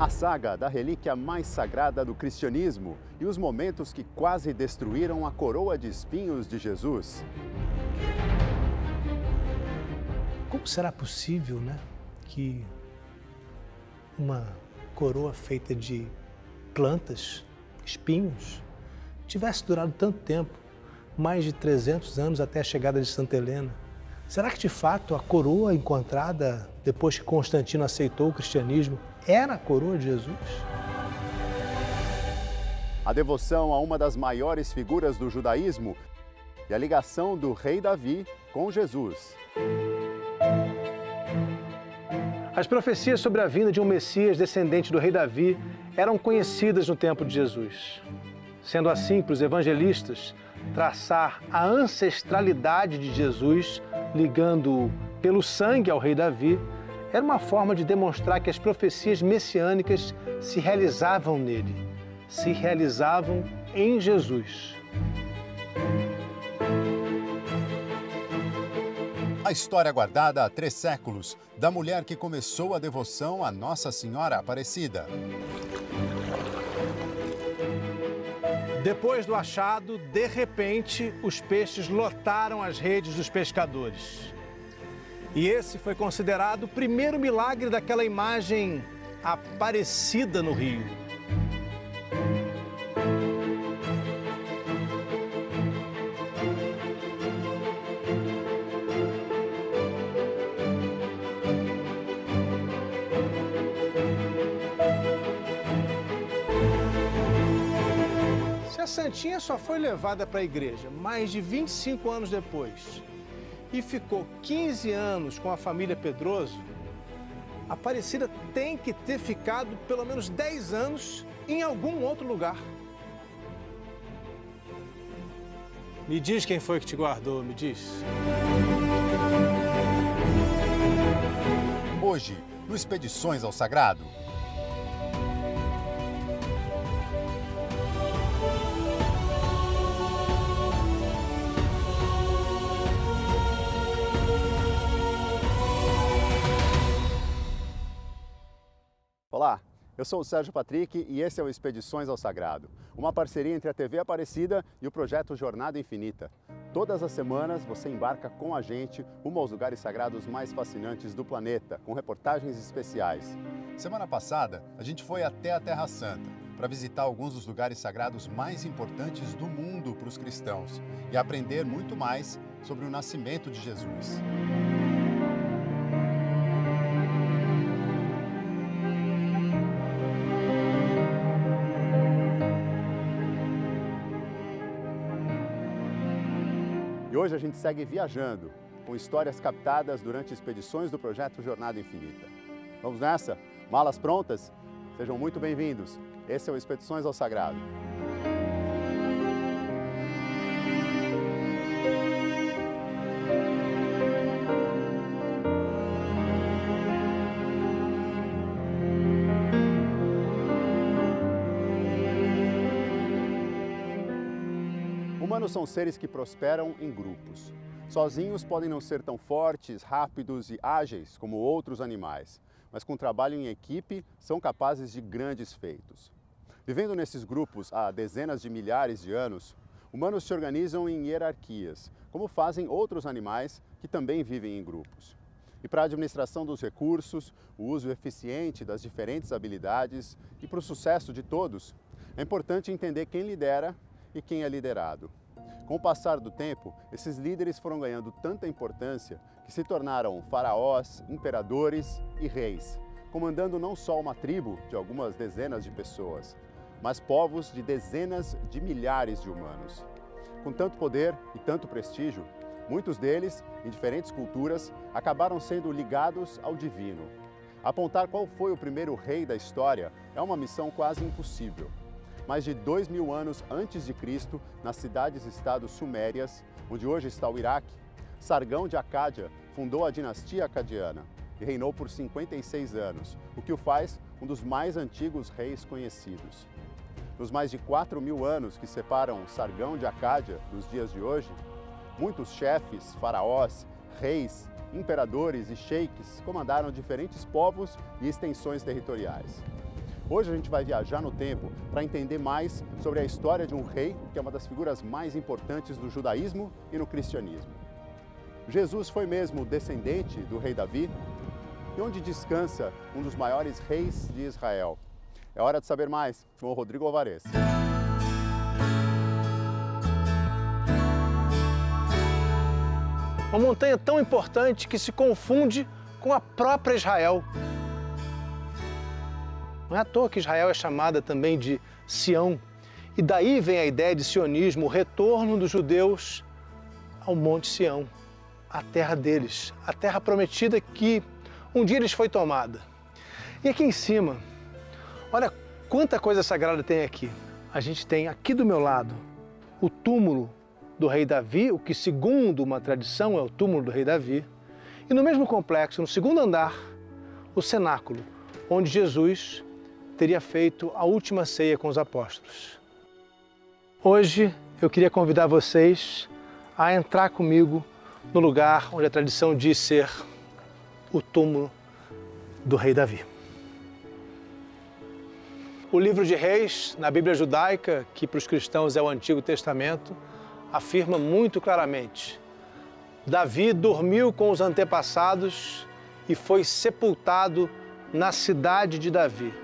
A saga da relíquia mais sagrada do cristianismo e os momentos que quase destruíram a coroa de espinhos de Jesus. Como será possível, que uma coroa feita de plantas, espinhos, tivesse durado tanto tempo, mais de 300 anos até a chegada de Santa Helena? Será que de fato a coroa encontrada depois que Constantino aceitou o cristianismo era a coroa de Jesus? A devoção a uma das maiores figuras do judaísmo e a ligação do rei Davi com Jesus. As profecias sobre a vinda de um Messias descendente do rei Davi eram conhecidas no tempo de Jesus. Sendo assim, para os evangelistas, traçar a ancestralidade de Jesus, ligando-o pelo sangue ao rei Davi, era uma forma de demonstrar que as profecias messiânicas se realizavam nele, se realizavam em Jesus. A história guardada há 3 séculos da mulher que começou a devoção a Nossa Senhora Aparecida. Depois do achado, de repente, os peixes lotaram as redes dos pescadores. E esse foi considerado o primeiro milagre daquela imagem aparecida no rio. Se a Santinha só foi levada para a igreja mais de 25 anos depois e ficou 15 anos com a família Pedroso, a Aparecida tem que ter ficado pelo menos 10 anos em algum outro lugar. Me diz quem foi que te guardou, me diz. Hoje, no Expedições ao Sagrado. Olá, eu sou o Sérgio Patrick e esse é o Expedições ao Sagrado, uma parceria entre a TV Aparecida e o projeto Jornada Infinita. Todas as semanas você embarca com a gente rumo aos lugares sagrados mais fascinantes do planeta, com reportagens especiais. Semana passada, a gente foi até a Terra Santa para visitar alguns dos lugares sagrados mais importantes do mundo para os cristãos e aprender muito mais sobre o nascimento de Jesus. E hoje a gente segue viajando, com histórias captadas durante expedições do projeto Jornada Infinita. Vamos nessa? Malas prontas? Sejam muito bem-vindos. Esse é o Expedições ao Sagrado. Humanos são seres que prosperam em grupos. Sozinhos podem não ser tão fortes, rápidos e ágeis como outros animais, mas com trabalho em equipe são capazes de grandes feitos. Vivendo nesses grupos há dezenas de milhares de anos, humanos se organizam em hierarquias, como fazem outros animais que também vivem em grupos. E para a administração dos recursos, o uso eficiente das diferentes habilidades e para o sucesso de todos, é importante entender quem lidera e quem é liderado. Com o passar do tempo, esses líderes foram ganhando tanta importância que se tornaram faraós, imperadores e reis, comandando não só uma tribo de algumas dezenas de pessoas, mas povos de dezenas de milhares de humanos. Com tanto poder e tanto prestígio, muitos deles, em diferentes culturas, acabaram sendo ligados ao divino. Apontar qual foi o primeiro rei da história é uma missão quase impossível. Mais de 2000 anos antes de Cristo, nas cidades-estados sumérias, onde hoje está o Iraque, Sargão de Acádia fundou a dinastia acadiana e reinou por 56 anos, o que o faz um dos mais antigos reis conhecidos. Nos mais de 4000 anos que separam Sargão de Acádia dos dias de hoje, muitos chefes, faraós, reis, imperadores e sheiks comandaram diferentes povos e extensões territoriais. Hoje a gente vai viajar no tempo para entender mais sobre a história de um rei que é uma das figuras mais importantes do judaísmo e no cristianismo. Jesus foi mesmo descendente do rei Davi? E onde descansa um dos maiores reis de Israel? É hora de saber mais com o Rodrigo Alvarez. Uma montanha tão importante que se confunde com a própria Israel. Não é à toa que Israel é chamada também de Sião. E daí vem a ideia de sionismo, o retorno dos judeus ao Monte Sião, a terra deles, a terra prometida que um dia lhes foi tomada. E aqui em cima, olha quanta coisa sagrada tem aqui. A gente tem aqui do meu lado o túmulo do rei Davi, o que segundo uma tradição é o túmulo do rei Davi. E no mesmo complexo, no segundo andar, o cenáculo, onde Jesus teria feito a última ceia com os apóstolos. Hoje eu queria convidar vocês a entrar comigo no lugar onde a tradição diz ser o túmulo do rei Davi. O livro de Reis, na Bíblia judaica, que para os cristãos é o Antigo Testamento, afirma muito claramente: Davi dormiu com os antepassados e foi sepultado na cidade de Davi.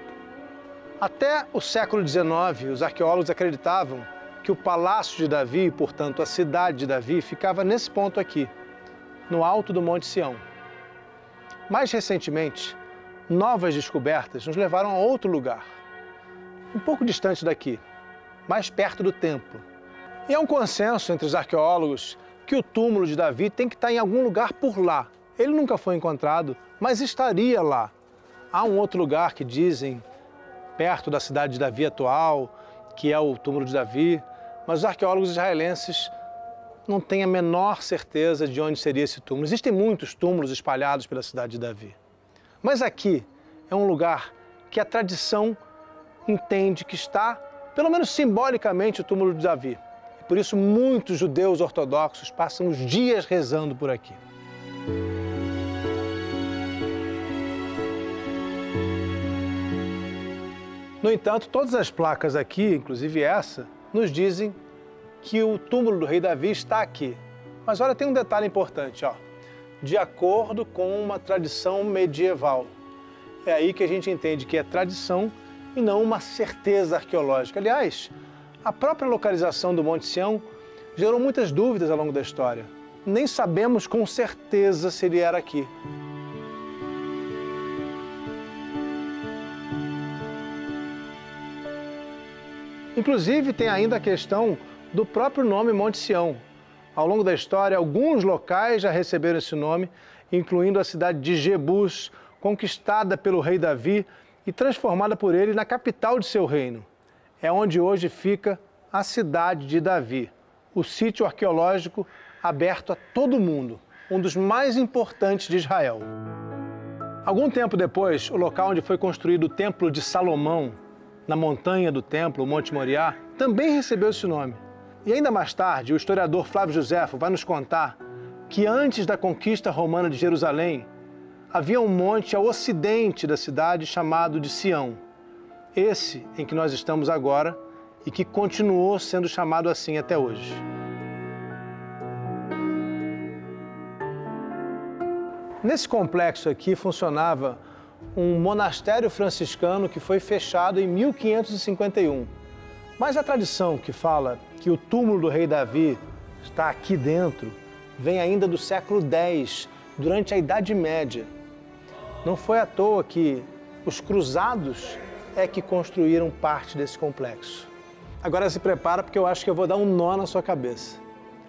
Até o século XIX, os arqueólogos acreditavam que o palácio de Davi, portanto a cidade de Davi, ficava nesse ponto aqui, no alto do Monte Sião. Mais recentemente, novas descobertas nos levaram a outro lugar, um pouco distante daqui, mais perto do templo. E há um consenso entre os arqueólogos que o túmulo de Davi tem que estar em algum lugar por lá. Ele nunca foi encontrado, mas estaria lá. Há um outro lugar que dizem, perto da cidade de Davi atual, que é o túmulo de Davi, mas os arqueólogos israelenses não têm a menor certeza de onde seria esse túmulo. Existem muitos túmulos espalhados pela cidade de Davi. Mas aqui é um lugar que a tradição entende que está, pelo menos simbolicamente, o túmulo de Davi. E por isso muitos judeus ortodoxos passam os dias rezando por aqui. No entanto, todas as placas aqui, inclusive essa, nos dizem que o túmulo do rei Davi está aqui. Mas olha, tem um detalhe importante, ó. De acordo com uma tradição medieval. É aí que a gente entende que é tradição e não uma certeza arqueológica. Aliás, a própria localização do Monte Sião gerou muitas dúvidas ao longo da história. Nem sabemos com certeza se ele era aqui. Inclusive, tem ainda a questão do próprio nome Monte Sião. Ao longo da história, alguns locais já receberam esse nome, incluindo a cidade de Jebus, conquistada pelo rei Davi e transformada por ele na capital de seu reino. É onde hoje fica a cidade de Davi, o sítio arqueológico aberto a todo mundo, um dos mais importantes de Israel. Algum tempo depois, o local onde foi construído o Templo de Salomão, na montanha do templo, o Monte Moriá, também recebeu esse nome. E ainda mais tarde, o historiador Flávio Joséfo vai nos contar que antes da conquista romana de Jerusalém, havia um monte ao ocidente da cidade chamado de Sião. Esse em que nós estamos agora e que continuou sendo chamado assim até hoje. Nesse complexo aqui funcionava um monastério franciscano que foi fechado em 1551. Mas a tradição que fala que o túmulo do rei Davi está aqui dentro vem ainda do século X, durante a Idade Média. Não foi à toa que os cruzados é que construíram parte desse complexo. Agora se prepara porque eu acho que eu vou dar um nó na sua cabeça.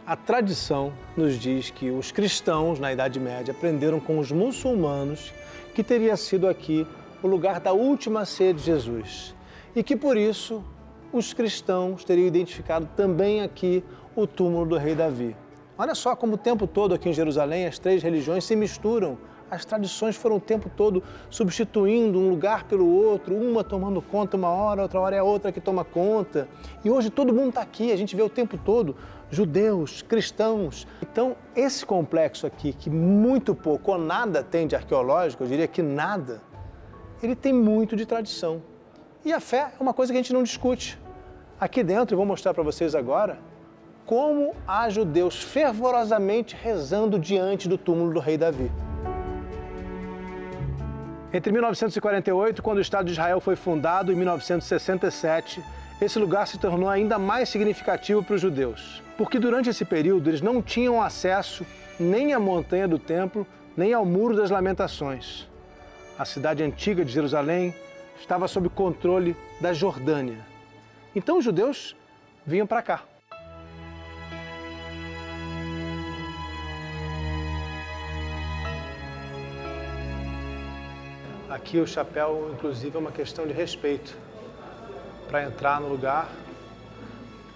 A tradição nos diz que os cristãos na Idade Média aprenderam com os muçulmanos que teria sido aqui o lugar da última ceia de Jesus e que por isso os cristãos teriam identificado também aqui o túmulo do rei Davi. Olha só como o tempo todo aqui em Jerusalém as três religiões se misturam. As tradições foram o tempo todo substituindo um lugar pelo outro, uma tomando conta uma hora, outra hora é a outra que toma conta. E hoje todo mundo está aqui, a gente vê o tempo todo judeus, cristãos. Então esse complexo aqui, que muito pouco ou nada tem de arqueológico, eu diria que nada, ele tem muito de tradição. E a fé é uma coisa que a gente não discute. Aqui dentro, eu vou mostrar para vocês agora como há judeus fervorosamente rezando diante do túmulo do rei Davi. Entre 1948, quando o Estado de Israel foi fundado, e 1967, esse lugar se tornou ainda mais significativo para os judeus, porque durante esse período eles não tinham acesso nem à montanha do templo, nem ao Muro das Lamentações. A cidade antiga de Jerusalém estava sob controle da Jordânia. Então os judeus vinham para cá. Aqui o chapéu, inclusive, é uma questão de respeito para entrar no lugar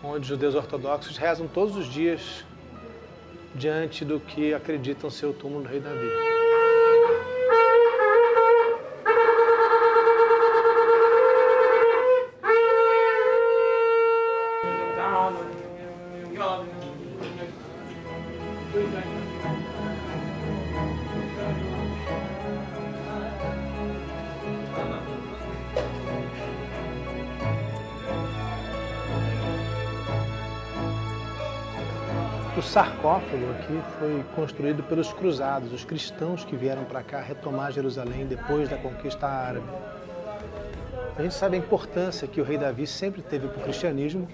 onde os judeus ortodoxos rezam todos os dias diante do que acreditam ser o túmulo do rei Davi. O sarcófago aqui foi construído pelos cruzados, os cristãos que vieram para cá retomar Jerusalém depois da conquista árabe. A gente sabe a importância que o rei Davi sempre teve para o cristianismo,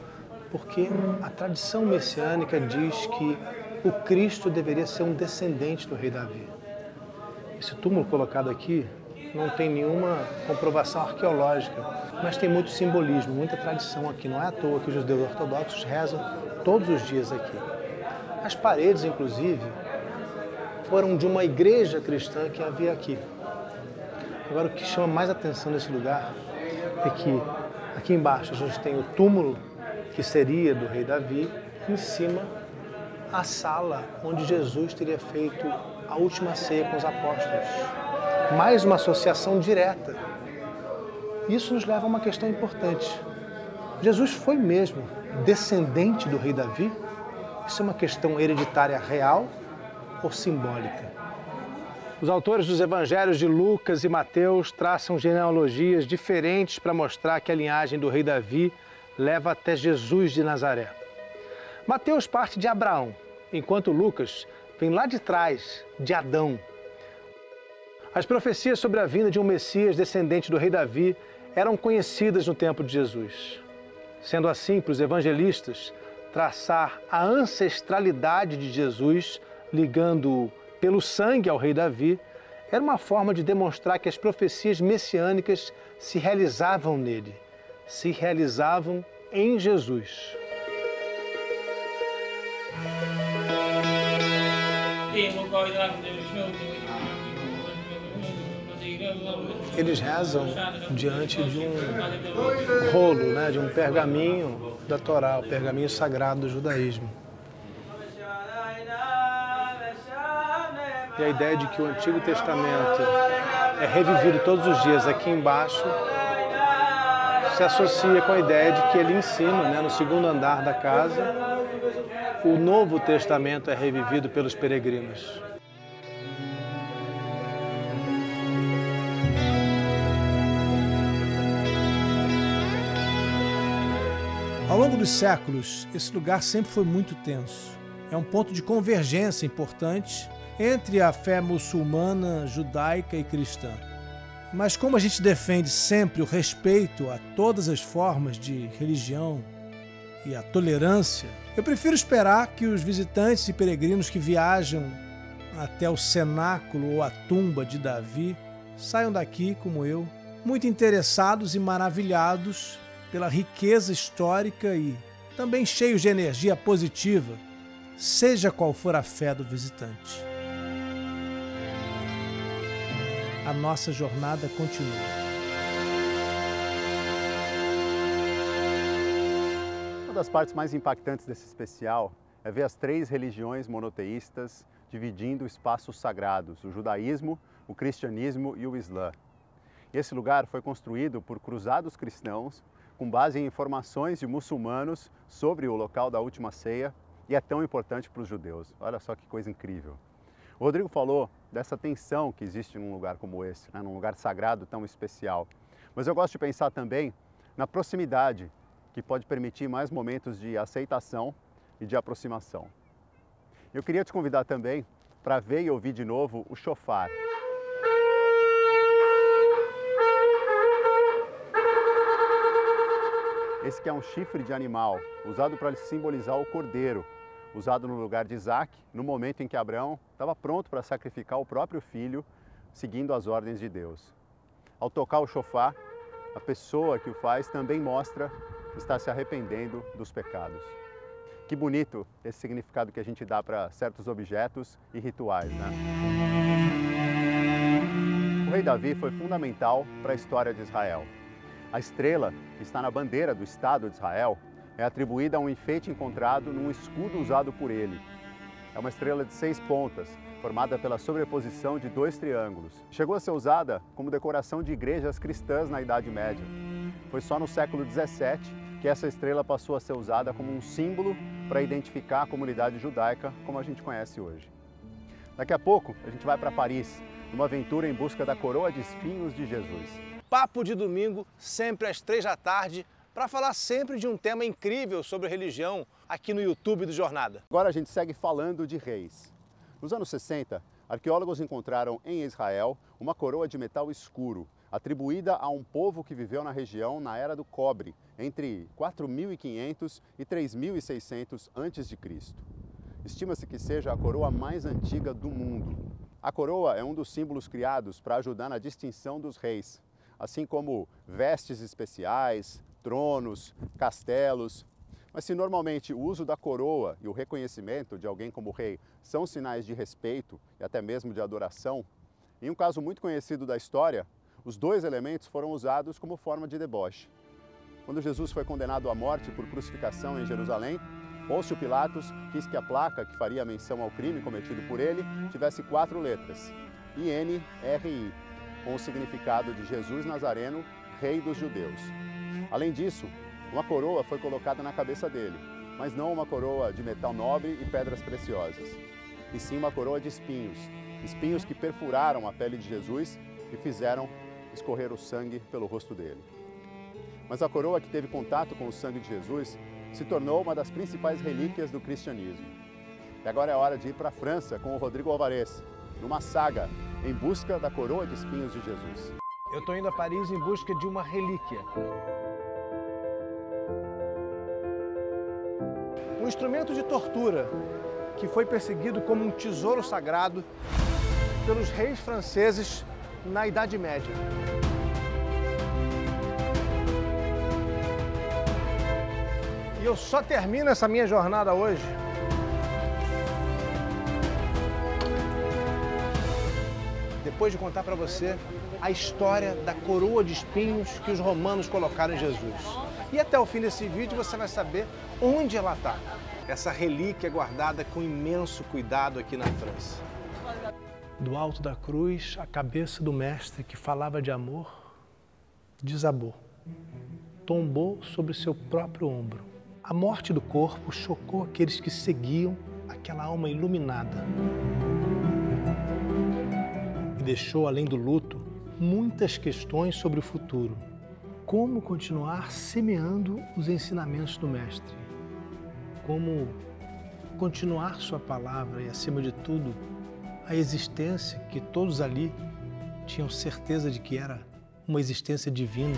porque a tradição messiânica diz que o Cristo deveria ser um descendente do rei Davi. Esse túmulo colocado aqui não tem nenhuma comprovação arqueológica, mas tem muito simbolismo, muita tradição aqui. Não é à toa que os judeus ortodoxos rezam todos os dias aqui. As paredes, inclusive, foram de uma igreja cristã que havia aqui. Agora, o que chama mais atenção nesse lugar é que aqui embaixo a gente tem o túmulo, que seria do rei Davi, e em cima a sala onde Jesus teria feito a última ceia com os apóstolos. Mais uma associação direta. Isso nos leva a uma questão importante. Jesus foi mesmo descendente do rei Davi? Isso é uma questão hereditária real ou simbólica? Os autores dos evangelhos de Lucas e Mateus traçam genealogias diferentes para mostrar que a linhagem do rei Davi leva até Jesus de Nazaré. Mateus parte de Abraão, enquanto Lucas vem lá de trás, de Adão. As profecias sobre a vinda de um Messias descendente do rei Davi eram conhecidas no tempo de Jesus. Sendo assim, para os evangelistas, traçar a ancestralidade de Jesus, ligando-o pelo sangue ao rei Davi, era uma forma de demonstrar que as profecias messiânicas se realizavam nele, se realizavam em Jesus. Eles rezam diante de um rolo, de um pergaminho da Torá, o pergaminho sagrado do judaísmo. E a ideia de que o Antigo Testamento é revivido todos os dias aqui embaixo se associa com a ideia de que ali em cima, no segundo andar da casa, o Novo Testamento é revivido pelos peregrinos. Ao longo dos séculos, esse lugar sempre foi muito tenso. É um ponto de convergência importante entre a fé muçulmana, judaica e cristã. Mas como a gente defende sempre o respeito a todas as formas de religião e a tolerância, eu prefiro esperar que os visitantes e peregrinos que viajam até o cenáculo ou a tumba de Davi saiam daqui, como eu, muito interessados e maravilhados pela riqueza histórica e também cheios de energia positiva, seja qual for a fé do visitante. A nossa jornada continua. Uma das partes mais impactantes desse especial é ver as 3 religiões monoteístas dividindo espaços sagrados, o judaísmo, o cristianismo e o islã. Esse lugar foi construído por cruzados cristãos com base em informações de muçulmanos sobre o local da última ceia e é tão importante para os judeus. Olha só que coisa incrível. O Rodrigo falou dessa tensão que existe num lugar como esse, num lugar sagrado tão especial. Mas eu gosto de pensar também na proximidade, que pode permitir mais momentos de aceitação e de aproximação. Eu queria te convidar também para ver e ouvir de novo o shofar. Esse que é um chifre de animal, usado para simbolizar o cordeiro, usado no lugar de Isaac, no momento em que Abraão estava pronto para sacrificar o próprio filho, seguindo as ordens de Deus. Ao tocar o shofar, a pessoa que o faz também mostra que está se arrependendo dos pecados. Que bonito esse significado que a gente dá para certos objetos e rituais, né? O rei Davi foi fundamental para a história de Israel. A estrela, que está na bandeira do Estado de Israel, é atribuída a um enfeite encontrado num escudo usado por ele. É uma estrela de 6 pontas, formada pela sobreposição de 2 triângulos. Chegou a ser usada como decoração de igrejas cristãs na Idade Média. Foi só no século XVII que essa estrela passou a ser usada como um símbolo para identificar a comunidade judaica como a gente conhece hoje. Daqui a pouco, a gente vai para Paris, numa aventura em busca da coroa de espinhos de Jesus. Papo de domingo, sempre às 3 da tarde, para falar sempre de um tema incrível sobre religião aqui no YouTube do Jornada. Agora a gente segue falando de reis. Nos anos 60, arqueólogos encontraram em Israel uma coroa de metal escuro, atribuída a um povo que viveu na região na Era do Cobre, entre 4.500 e 3.600 a.C. Estima-se que seja a coroa mais antiga do mundo. A coroa é um dos símbolos criados para ajudar na distinção dos reis, assim como vestes especiais, tronos, castelos. Mas se normalmente o uso da coroa e o reconhecimento de alguém como rei são sinais de respeito e até mesmo de adoração, em um caso muito conhecido da história, os 2 elementos foram usados como forma de deboche. Quando Jesus foi condenado à morte por crucificação em Jerusalém, Pôncio Pilatos quis que a placa que faria menção ao crime cometido por ele tivesse 4 letras, INRI, com o significado de Jesus Nazareno, Rei dos Judeus. Além disso, uma coroa foi colocada na cabeça dele, mas não uma coroa de metal nobre e pedras preciosas, e sim uma coroa de espinhos, espinhos que perfuraram a pele de Jesus e fizeram escorrer o sangue pelo rosto dele. Mas a coroa que teve contato com o sangue de Jesus se tornou uma das principais relíquias do cristianismo. E agora é hora de ir para a França com o Rodrigo Alvarez, numa saga em busca da coroa de espinhos de Jesus. Eu estou indo a Paris em busca de uma relíquia. Um instrumento de tortura que foi perseguido como um tesouro sagrado pelos reis franceses na Idade Média. E eu só termino essa minha jornada hoje depois de contar para você a história da coroa de espinhos que os romanos colocaram em Jesus. E até o fim desse vídeo você vai saber onde ela está. Essa relíquia guardada com imenso cuidado aqui na França. Do alto da cruz, a cabeça do mestre que falava de amor desabou. Tombou sobre seu próprio ombro. A morte do corpo chocou aqueles que seguiam aquela alma iluminada. E deixou, além do luto, muitas questões sobre o futuro. Como continuar semeando os ensinamentos do Mestre? Como continuar sua palavra e, acima de tudo, a existência que todos ali tinham certeza de que era uma existência divina.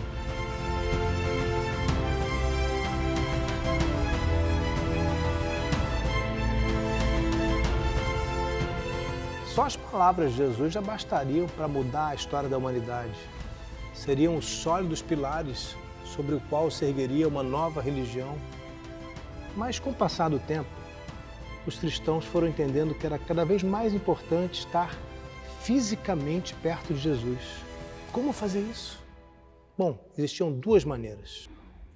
Só as palavras de Jesus já bastariam para mudar a história da humanidade. Seriam os sólidos pilares sobre o qual se ergueria uma nova religião. Mas com o passar do tempo, os cristãos foram entendendo que era cada vez mais importante estar fisicamente perto de Jesus. Como fazer isso? Bom, existiam 2 maneiras.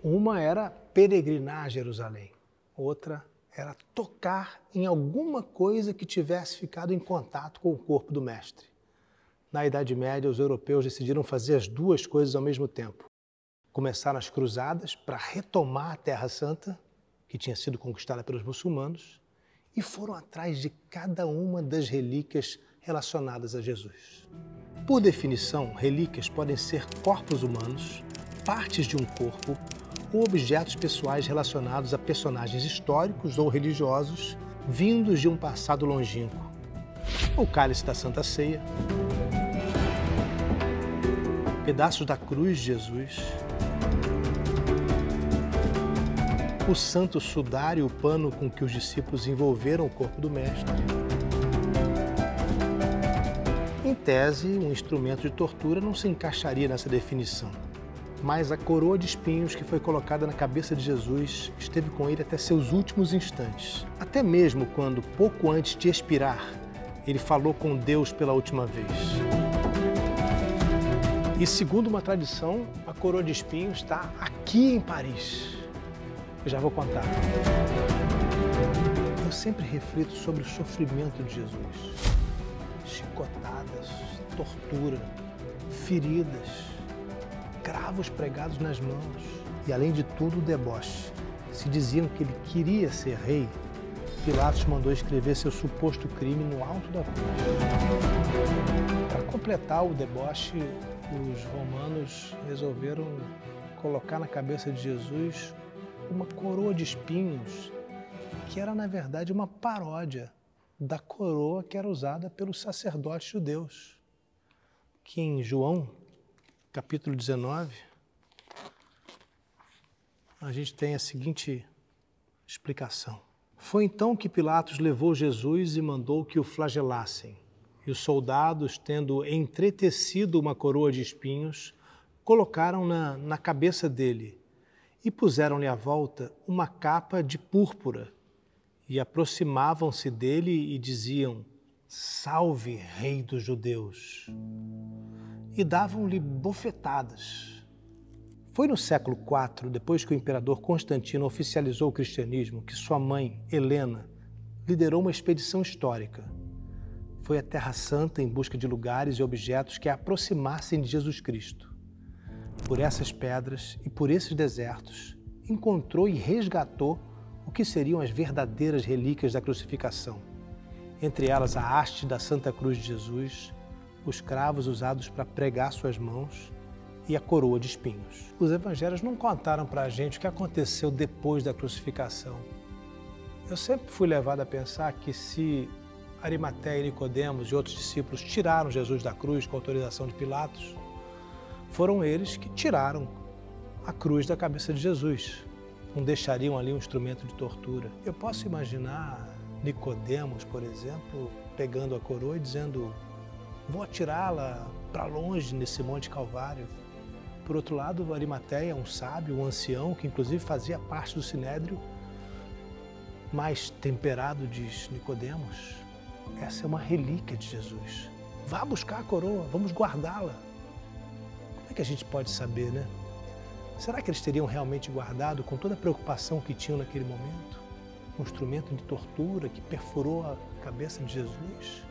Uma era peregrinar a Jerusalém, outra era tocar em alguma coisa que tivesse ficado em contato com o corpo do Mestre. Na Idade Média, os europeus decidiram fazer as 2 coisas ao mesmo tempo. Começaram as cruzadas para retomar a Terra Santa, que tinha sido conquistada pelos muçulmanos, e foram atrás de cada uma das relíquias relacionadas a Jesus. Por definição, relíquias podem ser corpos humanos, partes de um corpo ou objetos pessoais relacionados a personagens históricos ou religiosos vindos de um passado longínquo. O cálice da Santa Ceia, pedaços da cruz de Jesus, o santo sudário e o pano com que os discípulos envolveram o corpo do Mestre. Em tese, um instrumento de tortura não se encaixaria nessa definição, mas a coroa de espinhos que foi colocada na cabeça de Jesus esteve com ele até seus últimos instantes, até mesmo quando, pouco antes de expirar, ele falou com Deus pela última vez. E segundo uma tradição, a coroa de espinhos está aqui em Paris. Eu já vou contar. Eu sempre reflito sobre o sofrimento de Jesus. Chicotadas, tortura, feridas, cravos pregados nas mãos e, além de tudo, o deboche. Se diziam que ele queria ser rei, Pilatos mandou escrever seu suposto crime no alto da cruz. Para completar o deboche, os romanos resolveram colocar na cabeça de Jesus uma coroa de espinhos, que era, na verdade, uma paródia da coroa que era usada pelos sacerdotes judeus. Que em João, capítulo 19, a gente tem a seguinte explicação. Foi então que Pilatos levou Jesus e mandou que o flagelassem. E os soldados, tendo entretecido uma coroa de espinhos, colocaram-na na cabeça dele e puseram-lhe à volta uma capa de púrpura. E aproximavam-se dele e diziam: Salve, Rei dos Judeus! E davam-lhe bofetadas. Foi no século IV, depois que o imperador Constantino oficializou o cristianismo, que sua mãe, Helena, liderou uma expedição histórica. Foi à Terra Santa em busca de lugares e objetos que a aproximassem de Jesus Cristo. Por essas pedras e por esses desertos, encontrou e resgatou o que seriam as verdadeiras relíquias da crucificação. Entre elas a haste da Santa Cruz de Jesus, os cravos usados para pregar suas mãos e a coroa de espinhos. Os evangelhos não contaram para a gente o que aconteceu depois da crucificação. Eu sempre fui levado a pensar que se Arimateia e Nicodemos e outros discípulos tiraram Jesus da cruz com autorização de Pilatos, foram eles que tiraram a cruz da cabeça de Jesus. Não deixariam ali um instrumento de tortura. Eu posso imaginar Nicodemos, por exemplo, pegando a coroa e dizendo: vou atirá-la para longe nesse Monte Calvário. Por outro lado, Arimateia, um sábio, um ancião, que inclusive fazia parte do Sinédrio, mais temperado, diz Nicodemos: essa é uma relíquia de Jesus. Vá buscar a coroa, vamos guardá-la. Como é que a gente pode saber, né? Será que eles teriam realmente guardado com toda a preocupação que tinham naquele momento? Um instrumento de tortura que perfurou a cabeça de Jesus?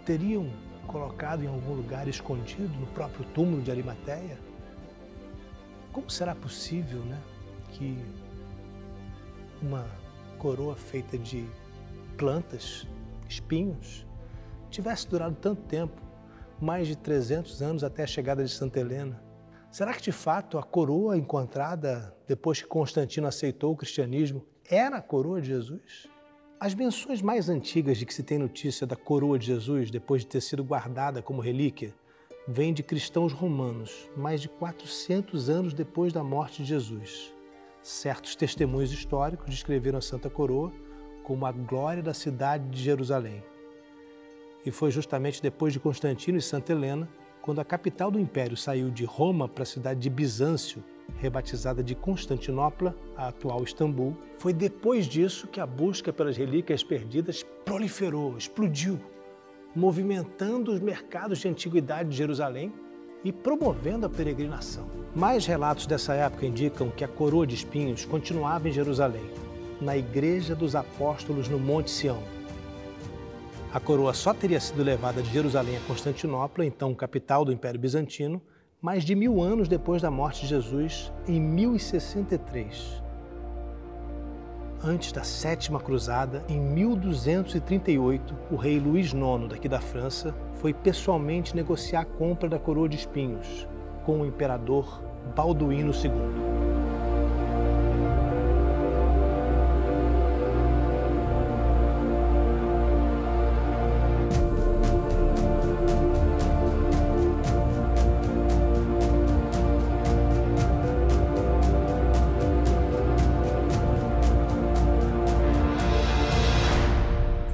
Teriam colocado em algum lugar escondido, no próprio túmulo de Arimateia? Como será possível, né, que uma coroa feita de plantas, espinhos, tivesse durado tanto tempo, mais de 300 anos até a chegada de Santa Helena? Será que de fato a coroa encontrada depois que Constantino aceitou o cristianismo era a coroa de Jesus? As menções mais antigas de que se tem notícia da coroa de Jesus, depois de ter sido guardada como relíquia, vêm de cristãos romanos, mais de 400 anos depois da morte de Jesus. Certos testemunhos históricos descreveram a Santa Coroa como a glória da cidade de Jerusalém. E foi justamente depois de Constantino e Santa Helena, quando a capital do Império saiu de Roma para a cidade de Bizâncio, rebatizada de Constantinopla, a atual Istambul, foi depois disso que a busca pelas relíquias perdidas proliferou, explodiu, movimentando os mercados de antiguidade de Jerusalém e promovendo a peregrinação. Mais relatos dessa época indicam que a coroa de espinhos continuava em Jerusalém, na Igreja dos Apóstolos no Monte Sião. A coroa só teria sido levada de Jerusalém a Constantinopla, então capital do Império Bizantino, mais de 1000 anos depois da morte de Jesus, em 1063. Antes da Sétima Cruzada, em 1238, o rei Luís IX, daqui da França, foi pessoalmente negociar a compra da coroa de espinhos, com o imperador Balduíno II.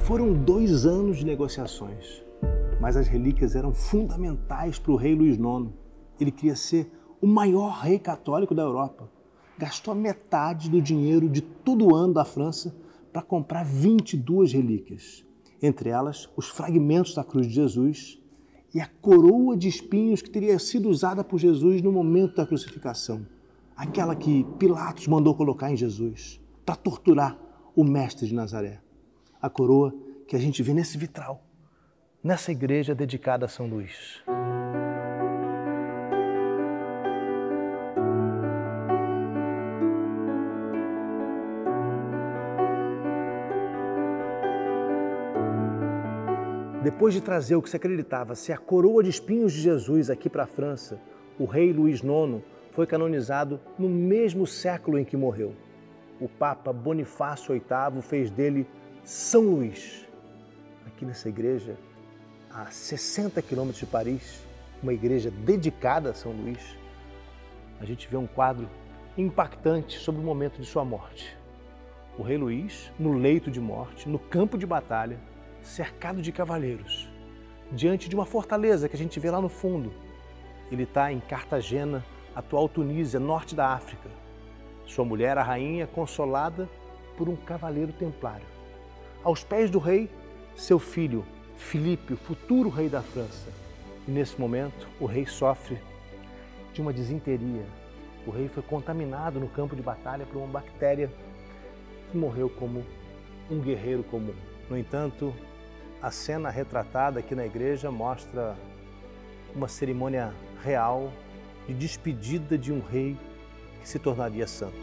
Foram 2 anos de negociações, mas as relíquias eram fundamentais para o rei Luís IX. Ele queria ser o maior rei católico da Europa. Gastou a metade do dinheiro de todo o ano da França para comprar 22 relíquias. Entre elas, os fragmentos da cruz de Jesus e a coroa de espinhos que teria sido usada por Jesus no momento da crucificação. Aquela que Pilatos mandou colocar em Jesus para torturar o mestre de Nazaré. A coroa que a gente vê nesse vitral, nessa igreja dedicada a São Luís. Depois de trazer o que se acreditava ser a coroa de espinhos de Jesus aqui para a França, o rei Luís IX foi canonizado no mesmo século em que morreu. O Papa Bonifácio VIII fez dele São Luís. Aqui nessa igreja, a 60 quilômetros de Paris, uma igreja dedicada a São Luís, a gente vê um quadro impactante sobre o momento de sua morte. O rei Luís, no leito de morte, no campo de batalha, cercado de cavaleiros, diante de uma fortaleza que a gente vê lá no fundo. Ele está em Cartagena, atual Tunísia, norte da África. Sua mulher, a rainha, consolada por um cavaleiro templário. Aos pés do rei, seu filho, Filipe, o futuro rei da França. E nesse momento, o rei sofre de uma disenteria. O rei foi contaminado no campo de batalha por uma bactéria e morreu como um guerreiro comum. No entanto, a cena retratada aqui na igreja mostra uma cerimônia real de despedida de um rei que se tornaria santo.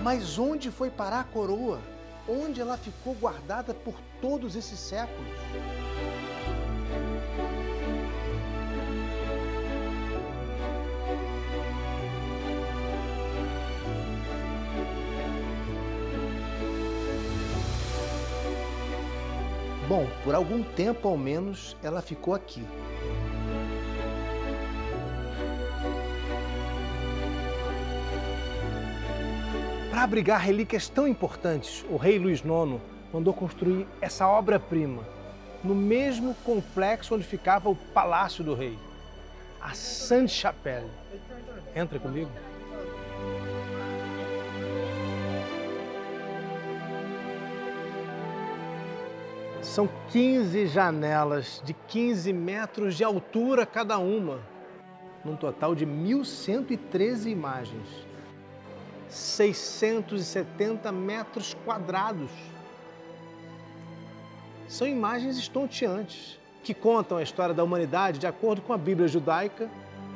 Mas onde foi parar a coroa? Onde ela ficou guardada por todos esses séculos? Bom, por algum tempo ao menos ela ficou aqui. Para abrigar relíquias tão importantes, o rei Luís IX mandou construir essa obra-prima no mesmo complexo onde ficava o Palácio do Rei, a Sainte-Chapelle. Entra comigo. São 15 janelas de 15 metros de altura cada uma, num total de 1.113 imagens. 670 metros quadrados. São imagens estonteantes que contam a história da humanidade de acordo com a Bíblia judaica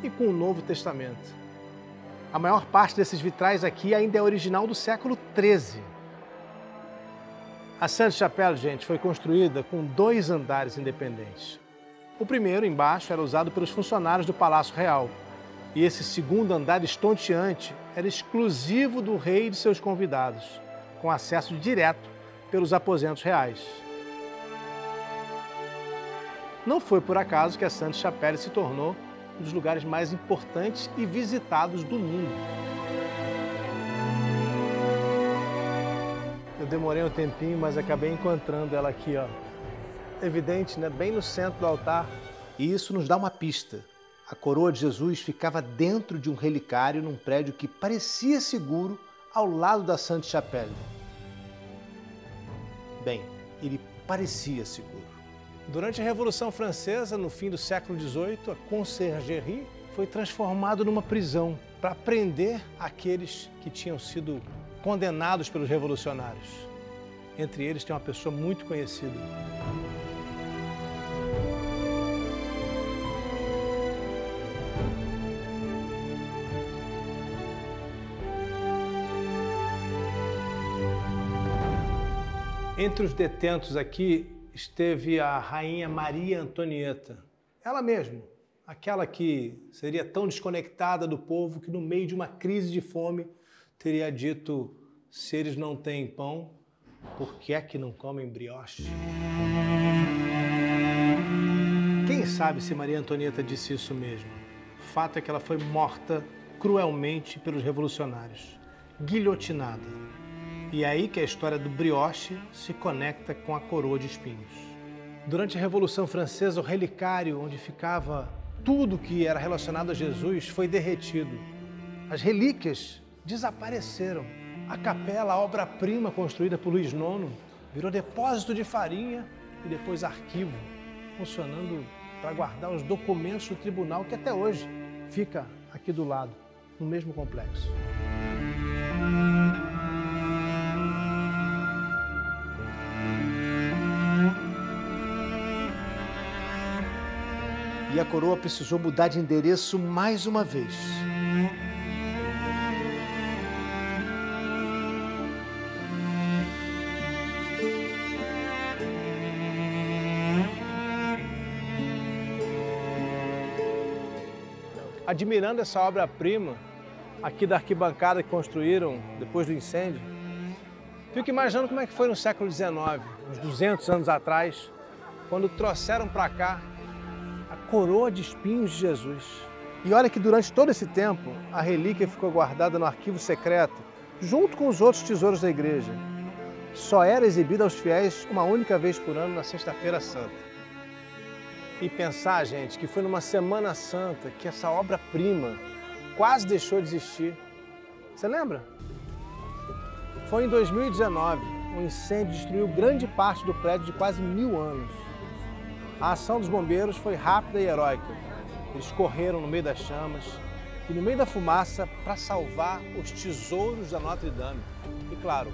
e com o Novo Testamento. A maior parte desses vitrais aqui ainda é original do século XIII. A Sainte-Chapelle, gente, foi construída com 2 andares independentes. O primeiro, embaixo, era usado pelos funcionários do Palácio Real. E esse segundo andar estonteante era exclusivo do rei e de seus convidados, com acesso direto pelos aposentos reais. Não foi por acaso que a Sainte-Chapelle se tornou um dos lugares mais importantes e visitados do mundo. Eu demorei um tempinho, mas acabei encontrando ela aqui, ó. Evidente, né? Bem no centro do altar. E isso nos dá uma pista. A coroa de Jesus ficava dentro de um relicário num prédio que parecia seguro ao lado da Sainte-Chapelle. Bem, ele parecia seguro. Durante a Revolução Francesa, no fim do século XVIII, a Conciergerie foi transformado numa prisão para prender aqueles que tinham sido condenados pelos revolucionários. Entre eles tem uma pessoa muito conhecida. Entre os detentos aqui esteve a rainha Maria Antonieta. Ela mesma, aquela que seria tão desconectada do povo que no meio de uma crise de fome teria dito: se eles não têm pão, por que é que não comem brioche? Quem sabe se Maria Antonieta disse isso mesmo? O fato é que ela foi morta cruelmente pelos revolucionários, guilhotinada. E é aí que a história do brioche se conecta com a coroa de espinhos. Durante a Revolução Francesa, o relicário onde ficava tudo que era relacionado a Jesus foi derretido. As relíquias desapareceram. A capela, a obra-prima construída por Luís IX, virou depósito de farinha e depois arquivo, funcionando para guardar os documentos do tribunal que até hoje fica aqui do lado, no mesmo complexo. E a coroa precisou mudar de endereço mais uma vez. Admirando essa obra-prima aqui da arquibancada que construíram depois do incêndio, fico imaginando como é que foi no século XIX, uns 200 anos atrás, quando trouxeram para cá a coroa de espinhos de Jesus. E olha que durante todo esse tempo, a relíquia ficou guardada no arquivo secreto, junto com os outros tesouros da igreja. Só era exibida aos fiéis uma única vez por ano, na Sexta-feira Santa. E pensar, gente, que foi numa Semana Santa que essa obra-prima quase deixou de existir. Você lembra? Foi em 2019, um incêndio destruiu grande parte do prédio de quase 1000 anos. A ação dos bombeiros foi rápida e heróica. Eles correram no meio das chamas e no meio da fumaça para salvar os tesouros da Notre Dame. E claro,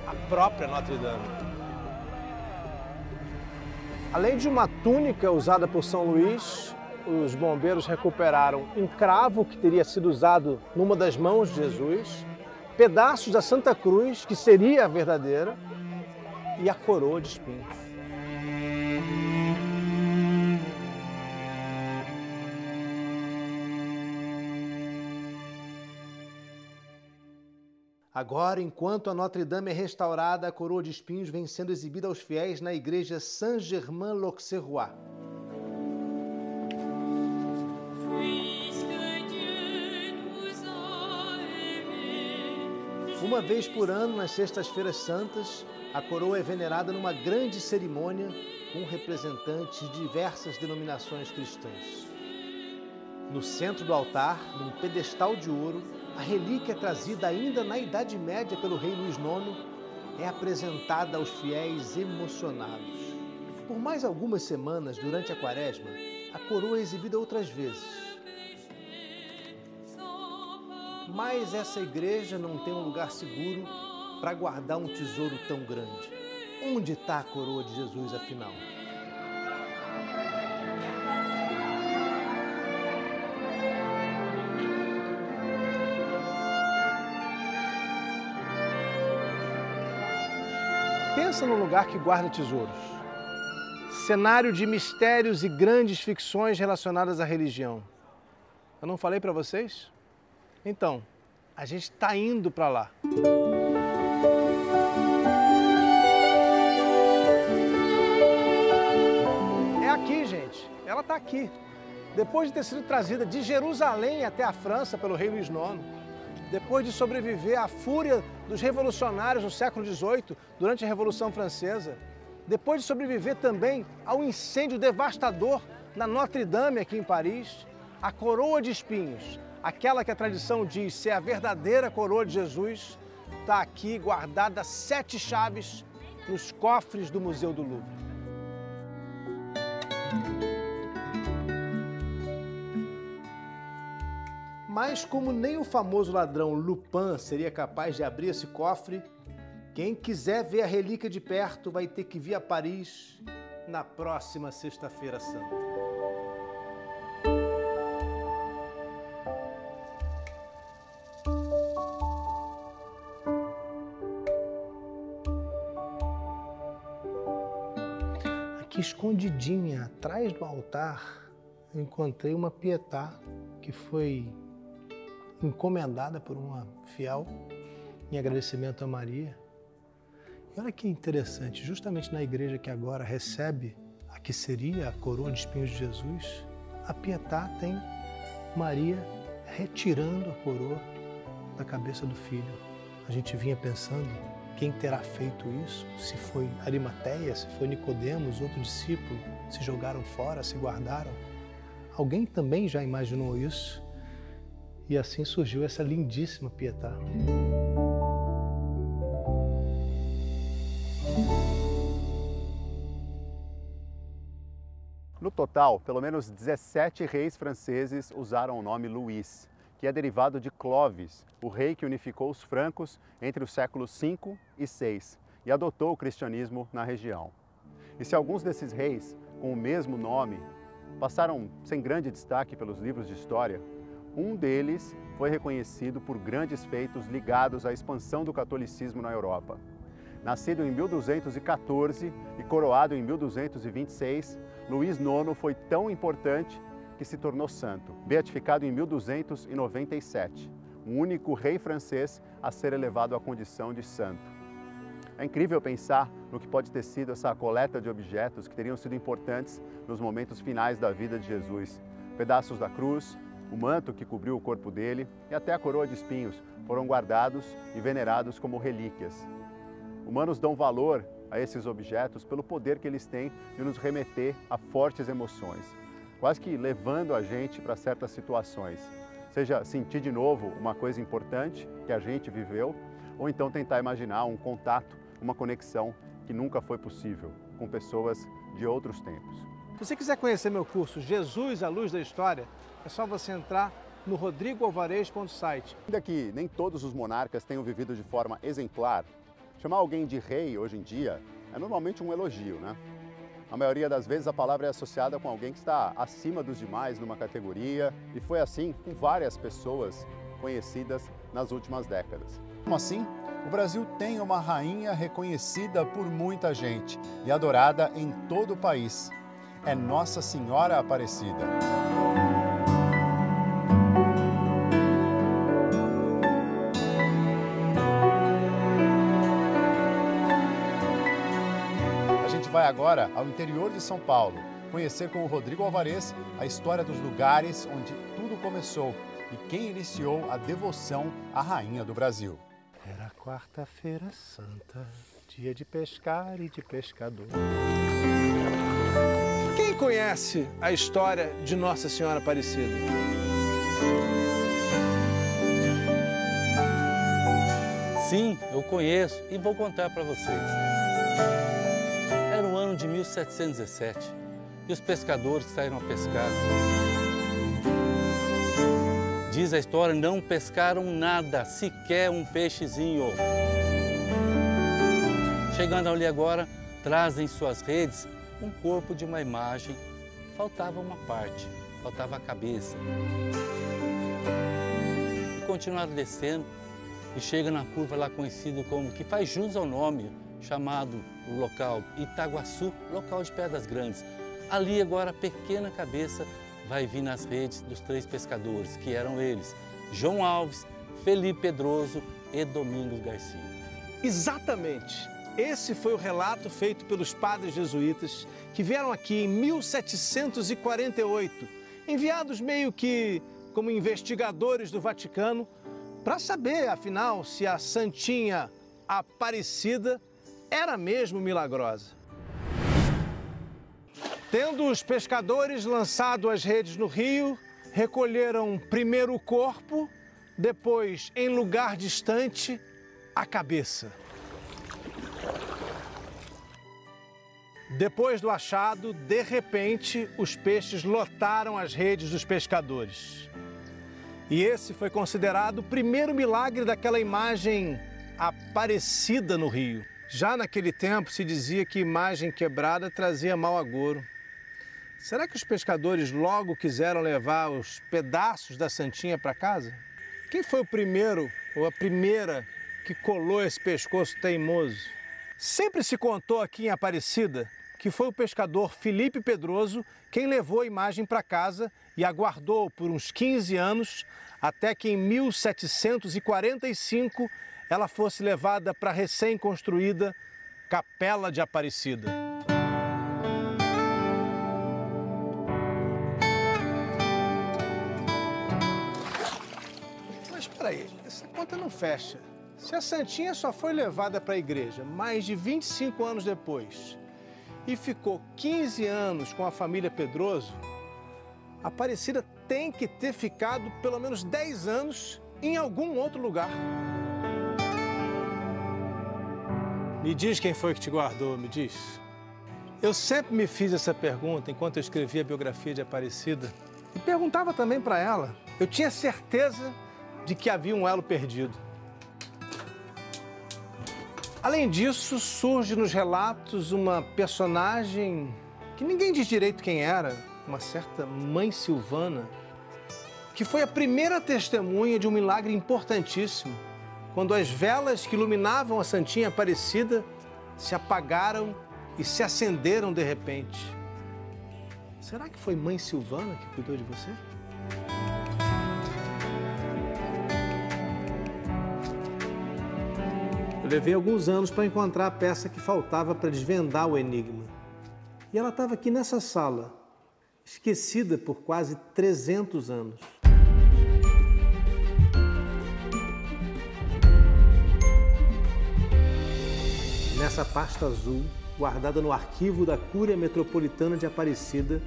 a própria Notre Dame. Além de uma túnica usada por São Luís, os bombeiros recuperaram um cravo que teria sido usado numa das mãos de Jesus, pedaços da Santa Cruz, que seria a verdadeira, e a coroa de espinhos. Agora, enquanto a Notre Dame é restaurada, a coroa de espinhos vem sendo exibida aos fiéis na igreja Saint-Germain-l'Auxerrois. Uma vez por ano, nas Sextas-feiras Santas, a coroa é venerada numa grande cerimônia com representantes de diversas denominações cristãs. No centro do altar, num pedestal de ouro, a relíquia trazida ainda na Idade Média pelo rei Luís IX é apresentada aos fiéis emocionados. Por mais algumas semanas durante a Quaresma, a coroa é exibida outras vezes. Mas essa igreja não tem um lugar seguro para guardar um tesouro tão grande. Onde está a coroa de Jesus, afinal? Pensa num lugar que guarda tesouros. Cenário de mistérios e grandes ficções relacionadas à religião. Eu não falei para vocês? Então, a gente está indo para lá. É aqui, gente. Ela está aqui. Depois de ter sido trazida de Jerusalém até a França pelo rei Luís IX, depois de sobreviver à fúria dos revolucionários no século XVIII, durante a Revolução Francesa, depois de sobreviver também ao incêndio devastador na Notre Dame aqui em Paris, a coroa de espinhos, aquela que a tradição diz ser a verdadeira coroa de Jesus, está aqui guardada 7 chaves nos cofres do Museu do Louvre. Mas como nem o famoso ladrão Lupin seria capaz de abrir esse cofre, quem quiser ver a relíquia de perto vai ter que vir a Paris na próxima Sexta-feira Santa. escondidinha atrás do altar, eu encontrei uma Pietà que foi encomendada por uma fiel em agradecimento a Maria. E olha que interessante, justamente na igreja que agora recebe a que seria a coroa de espinhos de Jesus, a Pietà tem Maria retirando a coroa da cabeça do filho. A gente vinha pensando quem terá feito isso, se foi Arimateia, se foi Nicodemos, outro discípulo, se jogaram fora, se guardaram. Alguém também já imaginou isso? E assim surgiu essa lindíssima Pietà. No total, pelo menos 17 reis franceses usaram o nome Luís, que é derivado de Clovis, o rei que unificou os francos entre os séculos V e VI e adotou o cristianismo na região. E se alguns desses reis, com o mesmo nome, passaram sem grande destaque pelos livros de história, um deles foi reconhecido por grandes feitos ligados à expansão do catolicismo na Europa. Nascido em 1214 e coroado em 1226, Luís IX foi tão importante que se tornou santo, beatificado em 1297, o único rei francês a ser elevado à condição de santo. É incrível pensar no que pode ter sido essa coleta de objetos que teriam sido importantes nos momentos finais da vida de Jesus. Pedaços da cruz, o manto que cobriu o corpo dele e até a coroa de espinhos foram guardados e venerados como relíquias. Humanos dão valor a esses objetos pelo poder que eles têm de nos remeter a fortes emoções, quase que levando a gente para certas situações, seja sentir de novo uma coisa importante que a gente viveu, ou então tentar imaginar um contato, uma conexão que nunca foi possível com pessoas de outros tempos. Se você quiser conhecer meu curso Jesus, a Luz da História, é só você entrar no rodrigoalvarez.site. Ainda que nem todos os monarcas tenham vivido de forma exemplar, chamar alguém de rei hoje em dia é normalmente um elogio, né? A maioria das vezes a palavra é associada com alguém que está acima dos demais numa categoria, e foi assim com várias pessoas conhecidas nas últimas décadas. Como assim? O Brasil tem uma rainha reconhecida por muita gente e adorada em todo o país. É Nossa Senhora Aparecida. Vai agora ao interior de São Paulo, conhecer com o Rodrigo Alvarez a história dos lugares onde tudo começou e quem iniciou a devoção à Rainha do Brasil. Era quarta-feira santa, dia de pescar e de pescador. Quem conhece a história de Nossa Senhora Aparecida? Sim, eu conheço e vou contar para vocês. Era o ano de 1717 e os pescadores saíram a pescar. Diz a história, não pescaram nada, sequer um peixezinho. Chegando ali agora, trazem suas redes um corpo de uma imagem. Faltava uma parte, faltava a cabeça. E continuaram descendo e chega na curva lá conhecido como, que faz jus ao nome, chamado o local Itaguaçu, local de pedras grandes. Ali agora a pequena cabeça vai vir nas redes dos 3 pescadores, que eram eles, João Alves, Felipe Pedroso e Domingos Garcia. Exatamente! Esse foi o relato feito pelos padres jesuítas que vieram aqui em 1748, enviados meio que como investigadores do Vaticano, para saber, afinal, se a Santinha Aparecida era mesmo milagrosa. Tendo os pescadores lançado as redes no rio, recolheram primeiro o corpo, depois, em lugar distante, a cabeça. Depois do achado, de repente, os peixes lotaram as redes dos pescadores. E esse foi considerado o primeiro milagre daquela imagem aparecida no rio. Já naquele tempo se dizia que imagem quebrada trazia mau agouro. Será que os pescadores logo quiseram levar os pedaços da Santinha para casa? Quem foi o primeiro ou a primeira que colou esse pescoço teimoso? Sempre se contou aqui em Aparecida que foi o pescador Felipe Pedroso quem levou a imagem para casa e a guardou por uns 15 anos, até que em 1745 ela fosse levada para a recém-construída Capela de Aparecida. Mas espera aí, essa conta não fecha. Se a Santinha só foi levada para a igreja mais de 25 anos depois e ficou 15 anos com a família Pedroso, a Aparecida tem que ter ficado pelo menos 10 anos em algum outro lugar. Me diz quem foi que te guardou, me diz. Eu sempre me fiz essa pergunta enquanto eu escrevia a biografia de Aparecida e perguntava também para ela. Eu tinha certeza de que havia um elo perdido. Além disso, surge nos relatos uma personagem que ninguém diz direito quem era, uma certa Mãe Silvana, que foi a primeira testemunha de um milagre importantíssimo, quando as velas que iluminavam a Santinha Aparecida se apagaram e se acenderam de repente. Será que foi Mãe Silvana que cuidou de você? Eu levei alguns anos para encontrar a peça que faltava para desvendar o enigma. E ela estava aqui nessa sala, esquecida por quase 300 anos. Nessa pasta azul, guardada no arquivo da Cúria Metropolitana de Aparecida,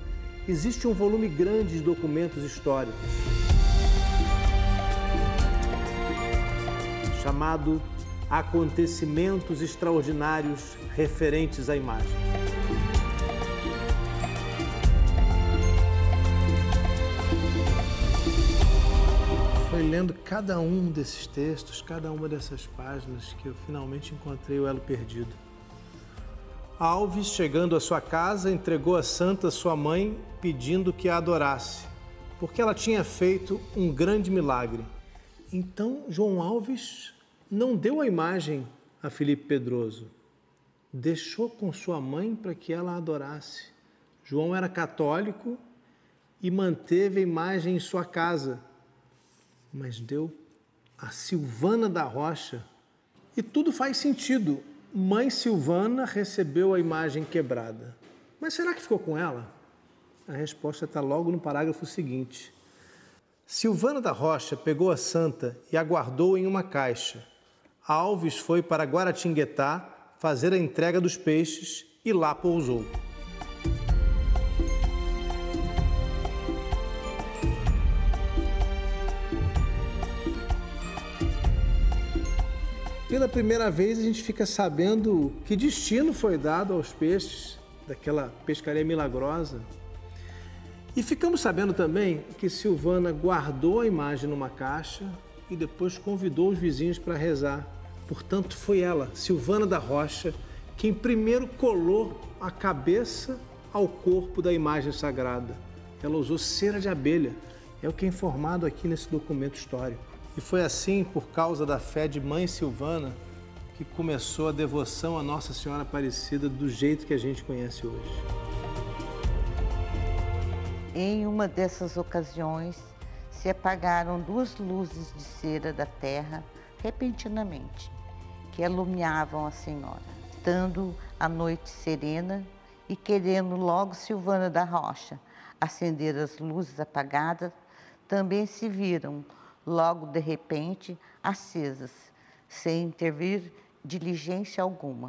existe um volume grande de documentos históricos, chamado Acontecimentos Extraordinários Referentes à Imagem. Foi lendo cada um desses textos, cada uma dessas páginas, que eu finalmente encontrei o elo perdido. Alves, chegando à sua casa, entregou a santa sua mãe, pedindo que a adorasse, porque ela tinha feito um grande milagre. Então, João Alves não deu a imagem a Felipe Pedroso, deixou com sua mãe para que ela a adorasse. João era católico e manteve a imagem em sua casa, mas deu a Silvana da Rocha. E tudo faz sentido. Mãe Silvana recebeu a imagem quebrada. Mas será que ficou com ela? A resposta está logo no parágrafo seguinte. Silvana da Rocha pegou a santa e a guardou em uma caixa. Alves foi para Guaratinguetá fazer a entrega dos peixes e lá pousou. Pela primeira vez a gente fica sabendo que destino foi dado aos peixes daquela pescaria milagrosa. E ficamos sabendo também que Silvana guardou a imagem numa caixa e depois convidou os vizinhos para rezar. Portanto, foi ela, Silvana da Rocha, quem primeiro colou a cabeça ao corpo da imagem sagrada. Ela usou cera de abelha, é o que é informado aqui nesse documento histórico. E foi assim, por causa da fé de Mãe Silvana, que começou a devoção à Nossa Senhora Aparecida do jeito que a gente conhece hoje. Em uma dessas ocasiões, se apagaram 2 luzes de cera da terra repentinamente, que iluminavam a Senhora. Estando a noite serena e querendo logo Silvana da Rocha acender as luzes apagadas, também se viram, logo de repente, acesas, sem intervir diligência alguma.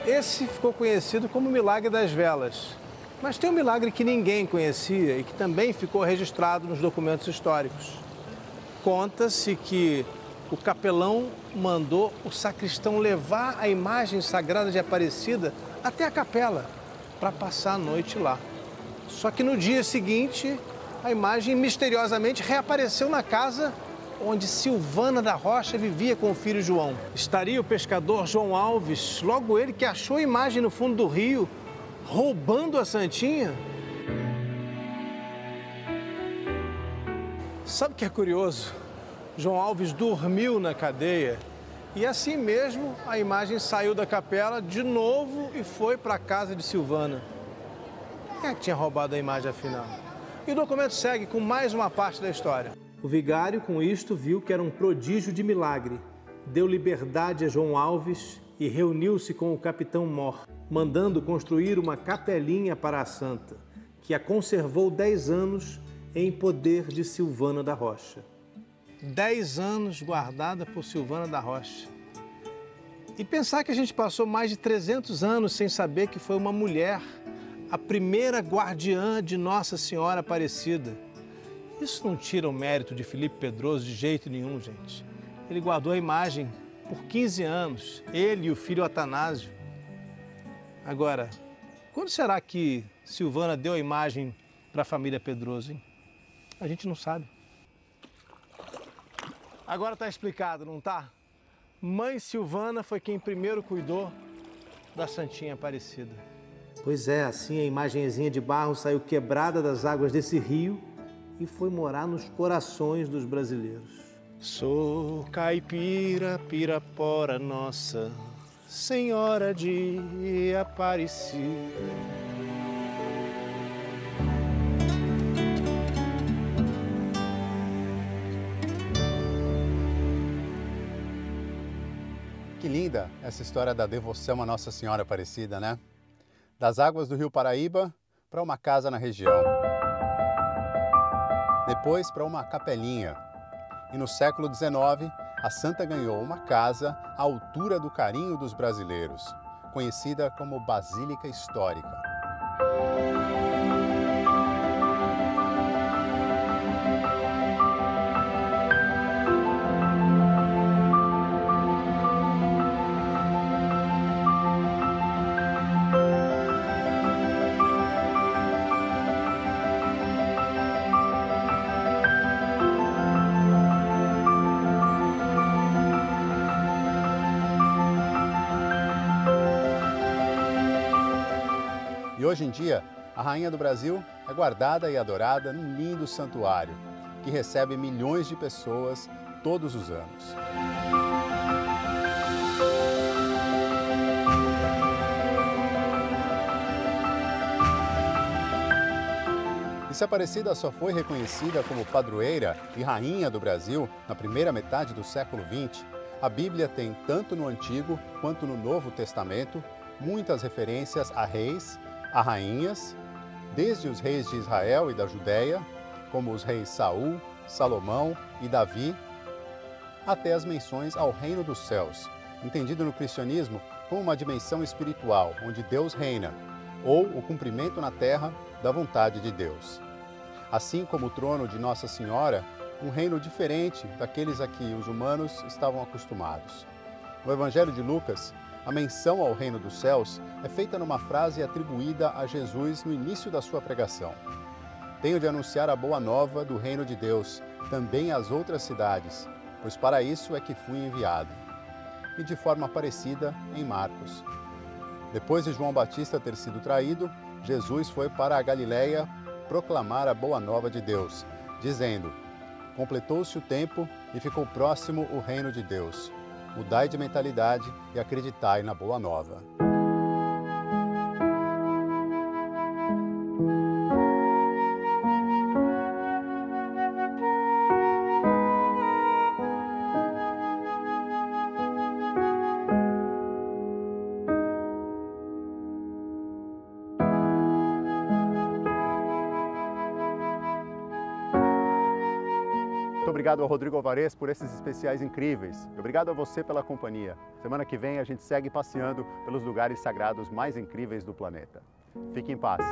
Esse ficou conhecido como o Milagre das Velas. Mas tem um milagre que ninguém conhecia e que também ficou registrado nos documentos históricos. Conta-se que o capelão mandou o sacristão levar a imagem sagrada de Aparecida até a capela para passar a noite lá. Só que no dia seguinte, a imagem misteriosamente reapareceu na casa onde Silvana da Rocha vivia com o filho João. Estaria o pescador João Alves, logo ele que achou a imagem no fundo do rio, roubando a santinha? Sabe o que é curioso? João Alves dormiu na cadeia e assim mesmo a imagem saiu da capela de novo e foi para a casa de Silvana. Quem é que tinha roubado a imagem afinal? E o documento segue com mais uma parte da história. O vigário, com isto, viu que era um prodígio de milagre. Deu liberdade a João Alves e reuniu-se com o capitão Mor, mandando construir uma capelinha para a santa, que a conservou 10 anos em poder de Silvana da Rocha. 10 anos guardada por Silvana da Rocha. E pensar que a gente passou mais de 300 anos sem saber que foi uma mulher, a primeira guardiã de Nossa Senhora Aparecida. Isso não tira o mérito de Felipe Pedroso de jeito nenhum, gente. Ele guardou a imagem por 15 anos, ele e o filho Atanásio. Agora, quando será que Silvana deu a imagem para a família Pedroso, hein? A gente não sabe. Agora está explicado, não tá? Mãe Silvana foi quem primeiro cuidou da Santinha Aparecida. Pois é, assim a imagenzinha de barro saiu quebrada das águas desse rio e foi morar nos corações dos brasileiros. Sou caipira, Pirapora nossa, Senhora de Aparecida. Que linda essa história da devoção a Nossa Senhora Aparecida, né? Das águas do Rio Paraíba para uma casa na região. Depois para uma capelinha. E no século XIX, a santa ganhou uma casa à altura do carinho dos brasileiros, conhecida como Basílica Histórica. E hoje em dia, a Rainha do Brasil é guardada e adorada num lindo santuário, que recebe milhões de pessoas todos os anos. E se a Aparecida só foi reconhecida como padroeira e rainha do Brasil na primeira metade do século XX, a Bíblia tem, tanto no Antigo quanto no Novo Testamento, muitas referências a reis, a rainhas, desde os reis de Israel e da Judéia, como os reis Saul, Salomão e Davi, até as menções ao reino dos céus, entendido no cristianismo como uma dimensão espiritual, onde Deus reina, ou o cumprimento na terra da vontade de Deus. Assim como o trono de Nossa Senhora, um reino diferente daqueles a que os humanos estavam acostumados. No Evangelho de Lucas, a menção ao reino dos céus é feita numa frase atribuída a Jesus no início da sua pregação. Tenho de anunciar a boa nova do reino de Deus, também às outras cidades, pois para isso é que fui enviado. E de forma parecida em Marcos. Depois de João Batista ter sido traído, Jesus foi para a Galileia proclamar a boa nova de Deus, dizendo: completou-se o tempo e ficou próximo o reino de Deus. Mudai de mentalidade e acreditai na boa nova. Muito obrigado ao Rodrigo Alvarez por esses especiais incríveis. Obrigado a você pela companhia. Semana que vem a gente segue passeando pelos lugares sagrados mais incríveis do planeta. Fique em paz.